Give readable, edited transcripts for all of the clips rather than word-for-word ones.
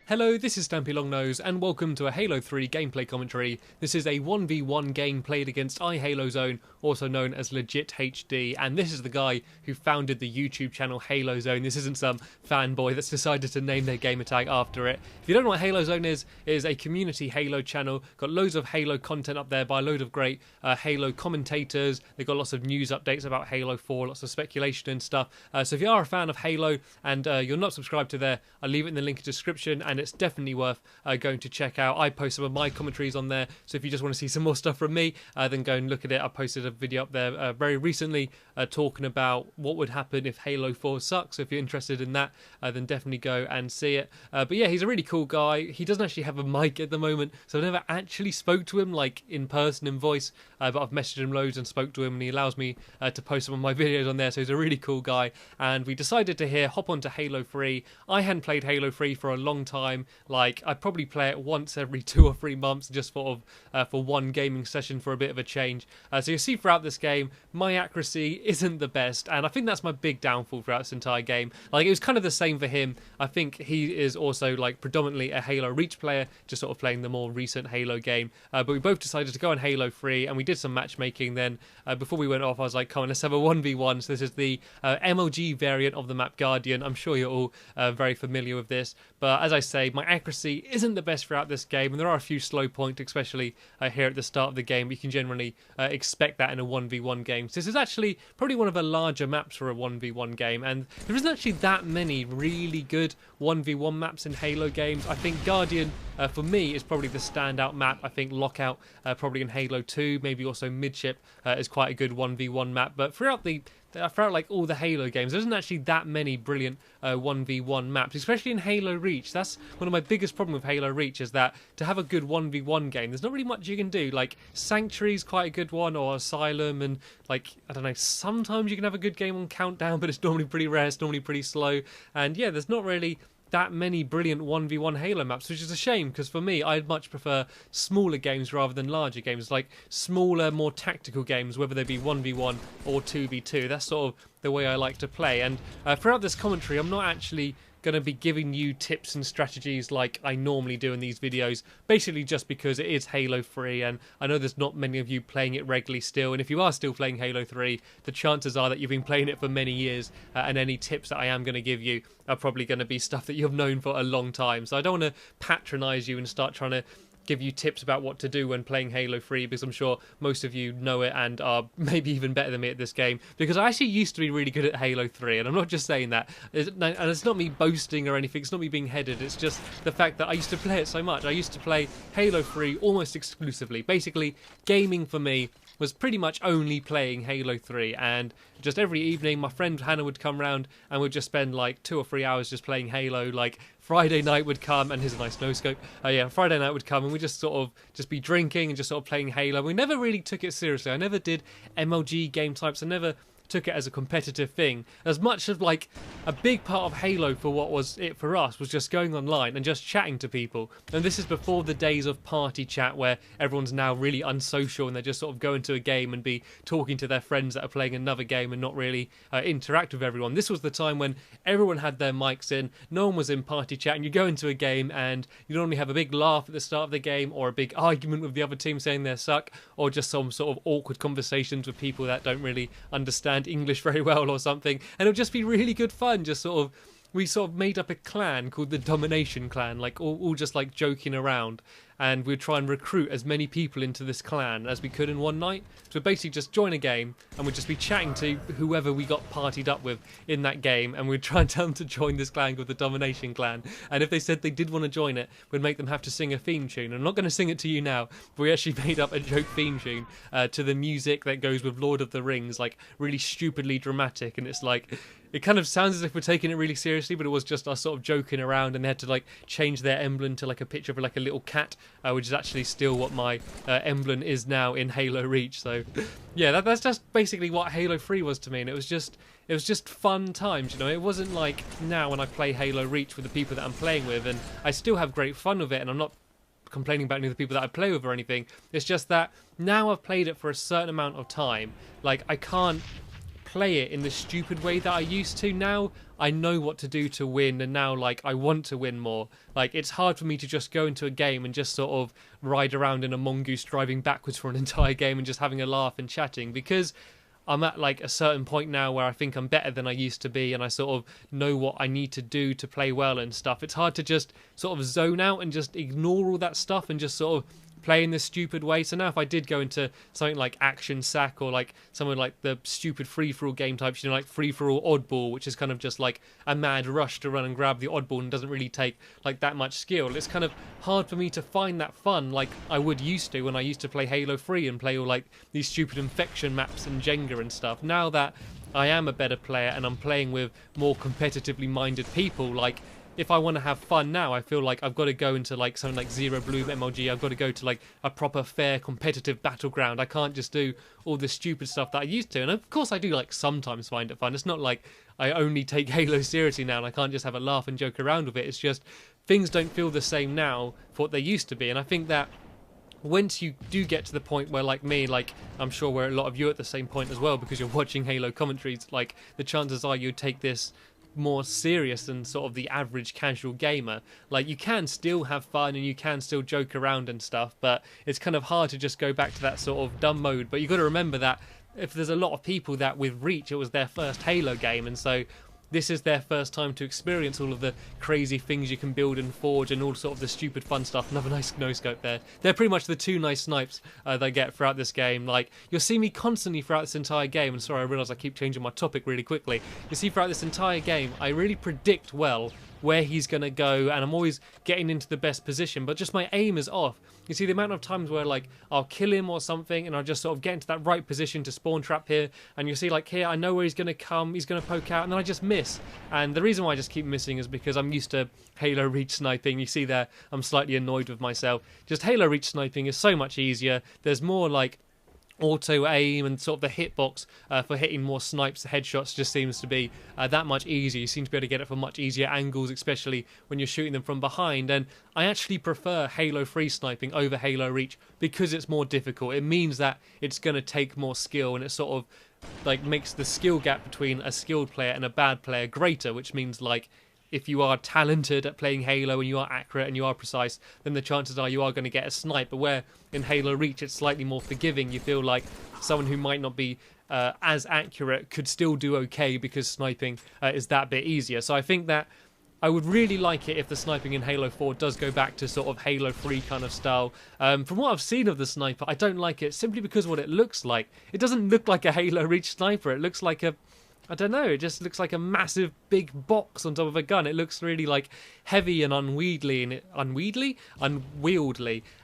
Hello, this is Stampy Longnose, and welcome to a Halo 3 gameplay commentary. This is a 1v1 game played against iHalo Zone, also known as Legit HD, and this is the guy who founded the YouTube channel Halo Zone. This isn't some fanboy that's decided to name their gamertag after it. If you don't know what Halo Zone is, it is a community Halo channel, got loads of Halo content up there by a load of great Halo commentators. They've got lots of news updates about Halo 4, lots of speculation and stuff. So if you are a fan of Halo and you're not subscribed to there, I'll leave it in the link in the description, and it's definitely worth going to check out. I post some of my commentaries on there, so if you just want to see some more stuff from me, then go and look at it. I posted a video up there very recently talking about what would happen if Halo 4 sucks. So if you're interested in that, then definitely go and see it. But yeah, he's a really cool guy. He doesn't actually have a mic at the moment, so I've never actually spoke to him like in person, in voice, but I've messaged him loads and spoke to him, and he allows me to post some of my videos on there, so he's a really cool guy. And we decided to hop onto Halo 3. I hadn't played Halo 3 for a long time. Like, I'd probably play it once every 2 or 3 months, just sort of for one gaming session for a bit of a change. So you'll see throughout this game, my accuracy isn't the best, and I think that's my big downfall throughout this entire game. Like, it was kind of the same for him. I think he is also, like, predominantly a Halo Reach player, just sort of playing the more recent Halo game. But we both decided to go on Halo 3, and we did some matchmaking then. Before we went off, I was like, come on, let's have a 1v1. So this is the MLG variant of the map Guardian. I'm sure you're all very familiar with this. But as I say, my accuracy isn't the best throughout this game, and there are a few slow points, especially here at the start of the game. You can generally expect that in a 1v1 game. So this is actually probably one of the larger maps for a 1v1 game, and there isn't actually that many really good 1v1 maps in Halo games. I think Guardian, for me, is probably the standout map. I think Lockout, probably in Halo 2, maybe also Midship, is quite a good 1v1 map. But throughout like all the Halo games, there isn't actually that many brilliant 1v1 maps, especially in Halo Reach. That's one of my biggest problems with Halo Reach, is that to have a good 1v1 game, there's not really much you can do. Like, Sanctuary's quite a good one, or Asylum, and like, I don't know, sometimes you can have a good game on Countdown, but it's normally pretty rare, it's normally pretty slow. And yeah, there's not really that many brilliant 1v1 Halo maps, which is a shame, because for me, I'd much prefer smaller games rather than larger games, like smaller, more tactical games, whether they be 1v1 or 2v2. That's sort of the way I like to play. And throughout this commentary, I'm not actually going to be giving you tips and strategies like I normally do in these videos, basically just because it is Halo 3, and I know there's not many of you playing it regularly still, and if you are still playing Halo 3, the chances are that you've been playing it for many years, and any tips that I am going to give you are probably going to be stuff that you've known for a long time. So I don't want to patronize you and start trying to give you tips about what to do when playing Halo 3, because I'm sure most of you know it and are maybe even better than me at this game, because I actually used to be really good at Halo 3, and I'm not just saying that, and it's not me boasting or anything, it's not me being headed, it's just the fact that I used to play it so much. I used to play Halo 3 almost exclusively. Basically, gaming for me was pretty much only playing Halo 3, and just every evening my friend Hannah would come round and we'd just spend like 2 or 3 hours just playing Halo. Like, Friday night would come, and here's a nice no scope. Yeah, Friday night would come and we'd just sort of just be drinking and just sort of playing Halo. We never really took it seriously. I never did MLG game types. I never took it as a competitive thing. As much of like a big part of Halo for what was it for us was just going online and just chatting to people. And this is before the days of party chat where everyone's now really unsocial and they just sort of go into a game and be talking to their friends that are playing another game and not really interact with everyone. This was the time when everyone had their mics in, no one was in party chat, and you go into a game and you normally have a big laugh at the start of the game, or a big argument with the other team saying they suck, or just some sort of awkward conversations with people that don't really understand English very well or something, and it'll just be really good fun. Just sort of, we sort of made up a clan called the Domination Clan, like all just like joking around, and we'd try and recruit as many people into this clan as we could in one night. So we'd basically just join a game and we'd just be chatting to whoever we got partied up with in that game, and we'd try and tell them to join this clan called the Domination Clan. And if they said they did want to join it, we'd make them have to sing a theme tune. I'm not going to sing it to you now, but we actually made up a joke theme tune to the music that goes with Lord of the Rings, like really stupidly dramatic, and it's like, it kind of sounds as if we're taking it really seriously, but it was just us sort of joking around, and they had to like change their emblem to like a picture of like a little cat, which is actually still what my emblem is now in Halo Reach. So yeah, that's just basically what Halo 3 was to me, and it was just fun times, you know. It wasn't like now when I play Halo Reach with the people that I'm playing with, and I still have great fun with it, and I'm not complaining about any of the people that I play with or anything. It's just that now I've played it for a certain amount of time, like I can't play it in the stupid way that I used to. Now I know what to do to win, and now like I want to win more. Like it's hard for me to just go into a game and just sort of ride around in a mongoose driving backwards for an entire game and just having a laugh and chatting, because I'm at like a certain point now where I think I'm better than I used to be, and I sort of know what I need to do to play well and stuff. It's hard to just sort of zone out and just ignore all that stuff and just sort of play in this stupid way. So now if I did go into something like Action Sack or like something like the stupid free-for-all game types, you know, like free-for-all oddball, which is kind of just like a mad rush to run and grab the oddball and doesn't really take like that much skill, it's kind of hard for me to find that fun like I would used to when I used to play Halo 3 and play all like these stupid infection maps and Jenga and stuff. Now that I am a better player and I'm playing with more competitively minded people, like if I want to have fun now, I feel like I've got to go into like something like Zero Bloom MLG. I've got to go to like a proper fair competitive battleground. I can't just do all this stupid stuff that I used to. And of course I do like sometimes find it fun. It's not like I only take Halo seriously now and I can't just have a laugh and joke around with it. It's just things don't feel the same now for what they used to be. And I think that once you do get to the point where, like me, like I'm sure where a lot of you are at the same point as well, because you're watching Halo commentaries, like the chances are you'd take this more serious than sort of the average casual gamer. Like you can still have fun and you can still joke around and stuff, but it's kind of hard to just go back to that sort of dumb mode. But you've got to remember that if there's a lot of people that with Reach it was their first Halo game, and so this is their first time to experience all of the crazy things you can build and forge and all sort of the stupid fun stuff. Another nice no-scope there. They're pretty much the two nice snipes they get throughout this game. Like, you'll see me constantly throughout this entire game, and sorry, I realise I keep changing my topic really quickly. You see throughout this entire game, I really predict well where he's going to go, and I'm always getting into the best position, but just my aim is off. You see the amount of times where like I'll kill him or something and I'll just sort of get into that right position to spawn trap here, and you see like here I know where he's going to come, he's going to poke out, and then I just miss. And the reason why I just keep missing is because I'm used to Halo Reach sniping. You see there I'm slightly annoyed with myself. Just Halo Reach sniping is so much easier. There's more like auto aim, and sort of the hitbox for hitting more snipes, headshots just seems to be that much easier. You seem to be able to get it from much easier angles, especially when you're shooting them from behind. And I actually prefer Halo 3 sniping over Halo Reach because it's more difficult. It means that it's going to take more skill, and it sort of like makes the skill gap between a skilled player and a bad player greater, which means like if you are talented at playing Halo and you are accurate and you are precise, then the chances are you are going to get a snipe. But where in Halo Reach it's slightly more forgiving, you feel like someone who might not be as accurate could still do okay because sniping is that bit easier. So I think that I would really like it if the sniping in Halo 4 does go back to sort of Halo 3 kind of style. From what I've seen of the sniper, I don't like it simply because what it looks like. It doesn't look like a Halo Reach sniper. It looks like a, I don't know, it just looks like a massive big box on top of a gun. It looks really like heavy and unwieldy,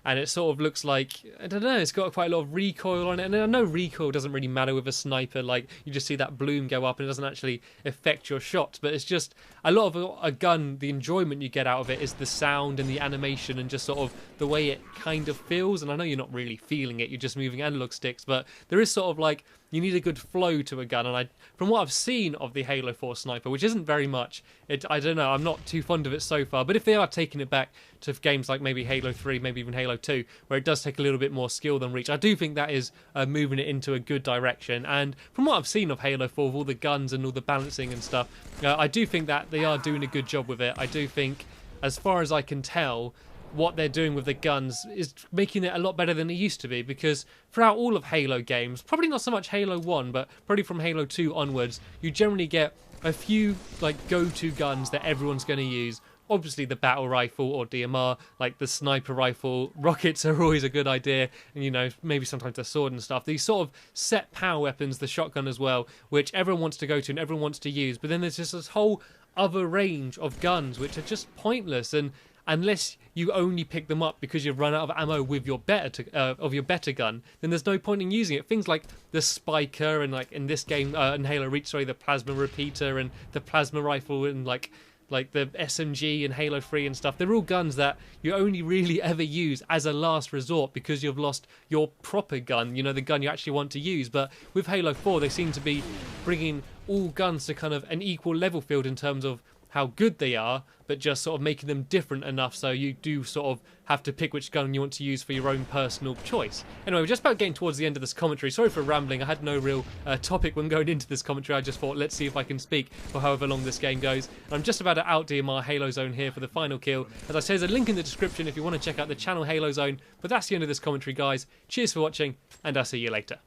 and it sort of looks like, I don't know, it's got quite a lot of recoil on it. And I know recoil doesn't really matter with a sniper, like you just see that bloom go up and it doesn't actually affect your shots, but it's just a lot of a gun, the enjoyment you get out of it is the sound and the animation and just sort of the way it kind of feels. And I know you're not really feeling it, you're just moving analog sticks, but there is sort of like, you need a good flow to a gun. And from what I've seen of the Halo 4 sniper, which isn't very much, I don't know, I'm not too fond of it so far, but if they are taking it back to games like maybe Halo 3, maybe even Halo 2, where it does take a little bit more skill than Reach, I do think that is moving it into a good direction. And from what I've seen of Halo 4, with all the guns and all the balancing and stuff, I do think that they are doing a good job with it. I do think, as far as I can tell, what they're doing with the guns is making it a lot better than it used to be, because throughout all of Halo games, probably not so much Halo 1, but probably from Halo 2 onwards, you generally get a few like go-to guns that everyone's going to use. Obviously the battle rifle or DMR, like the sniper rifle, rockets are always a good idea, and you know, maybe sometimes the sword and stuff. These sort of set power weapons, the shotgun as well, which everyone wants to go to and everyone wants to use, but then there's just this whole other range of guns which are just pointless, and unless you only pick them up because you've run out of ammo with your better gun, then there's no point in using it. Things like the spiker and like in this game, in Halo Reach, sorry, the plasma repeater and the plasma rifle and like the SMG and Halo 3 and stuff, they're all guns that you only really ever use as a last resort because you've lost your proper gun, you know, the gun you actually want to use. But with Halo 4, they seem to be bringing all guns to kind of an equal level field in terms of how good they are, but just sort of making them different enough so you do sort of have to pick which gun you want to use for your own personal choice. Anyway, we're just about getting towards the end of this commentary. Sorry for rambling. I had no real topic when going into this commentary. I just thought, let's see if I can speak for however long this game goes. And I'm just about to out-deer my Halo Zone here for the final kill. As I say, there's a link in the description if you want to check out the channel Halo Zone. But that's the end of this commentary, guys. Cheers for watching, and I'll see you later.